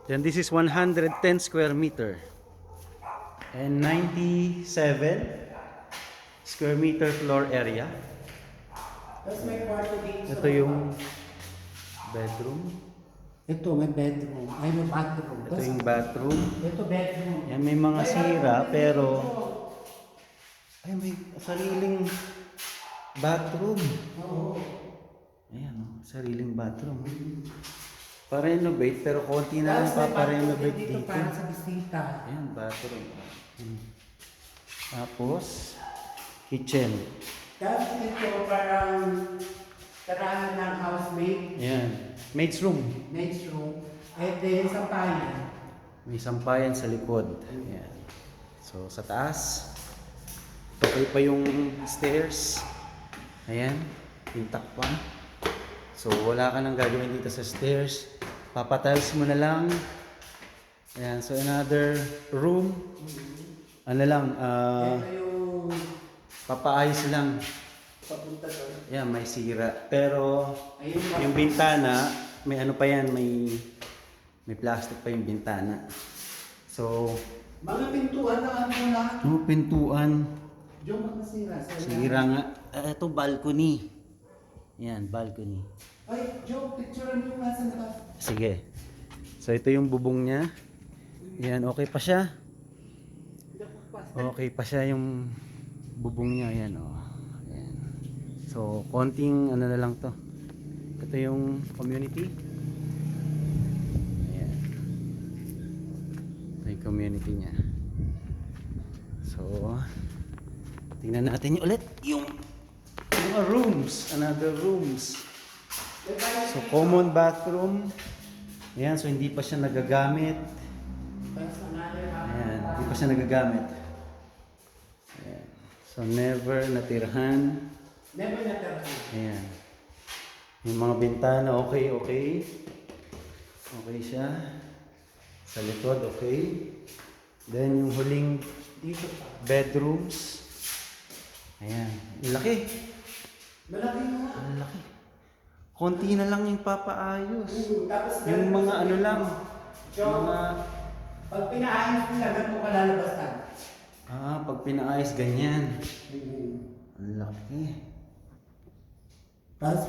Then this is 110 square meter. And 97 square meter floor area. Tapos may kwarto dito. Ito yung bedroom. Ito, may bedroom. Ay, may bathroom. Ito yung bathroom. Ito, bedroom. Yan, may mga sira pero ay, may sariling bathroom. Oo. Ayan, oh, sariling bathroom. Pa-renovate pero konti na lang pa-renovate dito. Para sa bisita. Ayan, bathroom. Tapos, kitchen. Tapos ito parang tarahan ng housemaid. Ayan, maid's room. Maid's room. And then sampayan. May sampayan sa likod. Ayan. So, sa taas, okay pa yung stairs. Ayan, intact pa. So, wala ka nang gagawin dito sa stairs. Papatiles mo na lang. Ayan, so another room. Ano lang, Ito yung papaayos lang. papunta doon. Ayan, may sira. Pero, Ayun ba? yung bintana, may ano pa yan, may plastic pa yung bintana. So, Mga pintuan na ano lahat. no, pintuan. Yung mga sira. Sira nga. Ito, balcony. Yan, balcony. Ay, Joe, picturean yung nasa naka. Sige. So, ito yung bubong niya. Yan, okay pa siya. Okay pa siya yung bubong niya. Yan, oh. Yan. So, konting ano na lang to. Ito yung community. Ayan. Ito yung community niya. So, tingnan natin yung ulit yung mga rooms. Another rooms. So, common bathroom. Ayan, so hindi pa siya nagagamit. Ayan, hindi pa siya nagagamit. Ayan. So, never natirhan. Never natapos. Ayan. Yung mga bintana, okay. Okay siya. Sa likod, okay. Then, yung huling Dito pa. bedrooms. Ayan. Ang laki. Malaki nga. Ang laki. Konti na lang yung papaayos. Tapos Yung mga ano lang. Joe, Mga, pag pinaayos nila, ganito ka lalabasan. pag pinaayos ganyan. Ang laki. Tapos